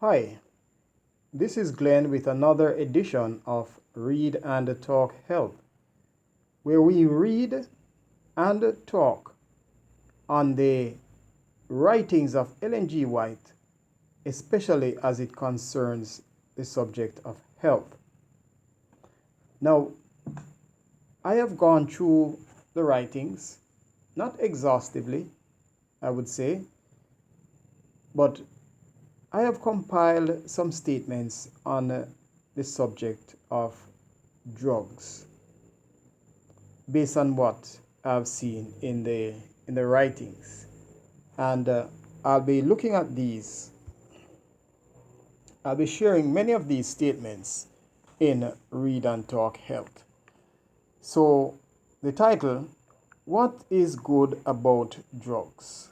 Hi, this is Glenn with another edition of Read and Talk Health, where we read and talk on the writings of Ellen G. White, especially as it concerns the subject of health. Now, I have gone through the writings, not exhaustively, I would say, but I have compiled some statements on the subject of drugs based on what I've seen in the writings, and I'll be looking at these. I'll be sharing many of these statements in Read and Talk Health. So, the title: What is good about drugs?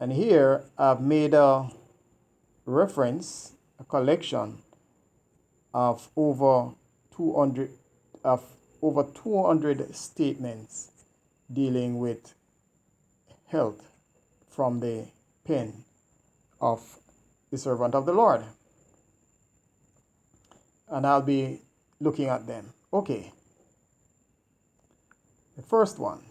And here I've made a reference, a collection of over 200 statements dealing with health from the pen of the servant of the Lord. And I'll be looking at them. Okay. The first one.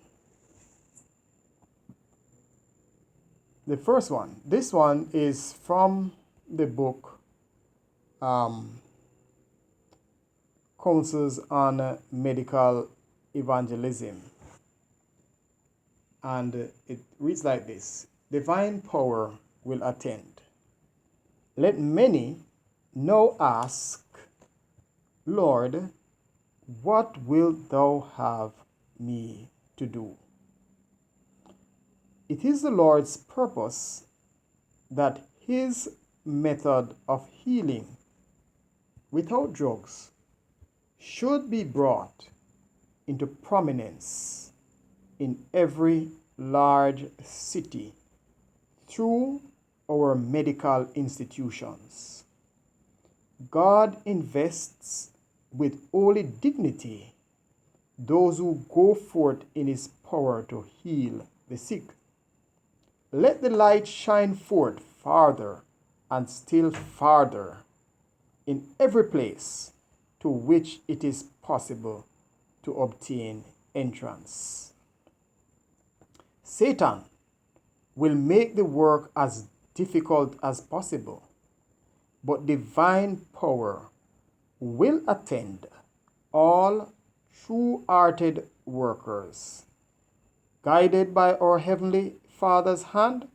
This one is from the book Counsels on Medical Evangelism. And it reads like this: Divine power will attend. Let many now ask, Lord, what wilt thou have me to do? It is the Lord's purpose that his method of healing without drugs should be brought into prominence in every large city through our medical institutions. God invests with holy dignity those who go forth in his power to heal the sick. Let the light shine forth farther and still farther in every place to which it is possible to obtain entrance. Satan will make the work as difficult as possible, but divine power will attend all true-hearted workers. Guided by our Heavenly Father's hand,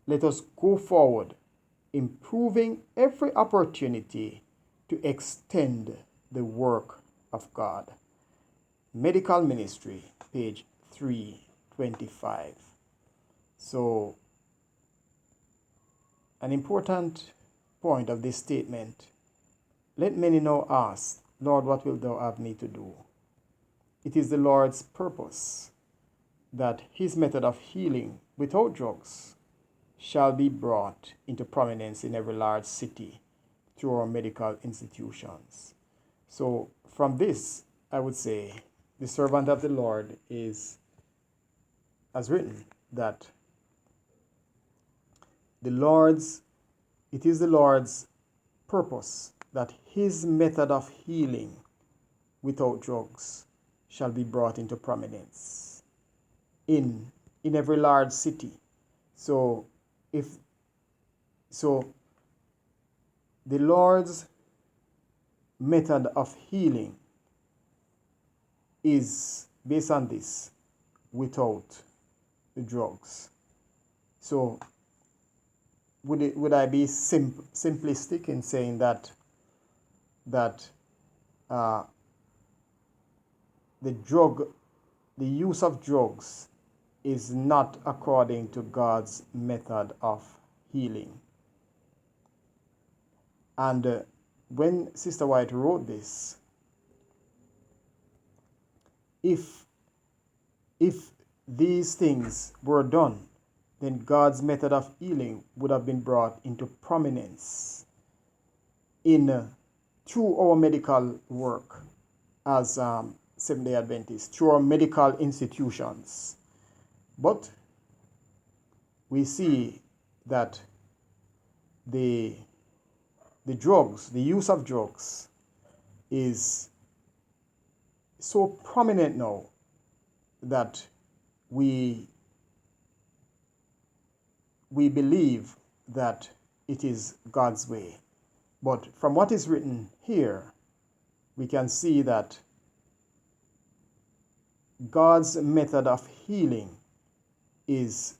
let us go forward, improving every opportunity to extend the work of God. Medical Ministry, page 325. So, an important point of this statement: let many now ask, Lord, what wilt thou have me to do? It is the Lord's purpose that his method of healing without drugs shall be brought into prominence in every large city through our medical institutions. So from this, I would say the servant of the Lord has written that it is the Lord's purpose that his method of healing without drugs shall be brought into prominence in every large city. So the Lord's method of healing is based on this, without the drugs. So would I be simplistic in saying that the use of drugs is not according to God's method of healing? And when Sister White wrote this, if these things were done, then God's method of healing would have been brought into prominence through our medical work as Seventh-day Adventists, through our medical institutions. But we see that the the drugs, the use of drugs is so prominent now that we believe that it is God's way. But from what is written here, we can see that God's method of healing is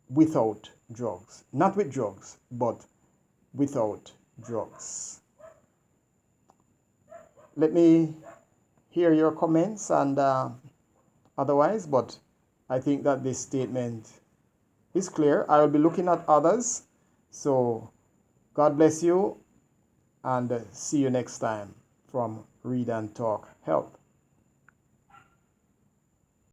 without drugs. Not with drugs, but without drugs. Let me hear your comments and otherwise, but I think that this statement is clear. I will be looking at others. So God bless you and see you next time from Read and Talk Health.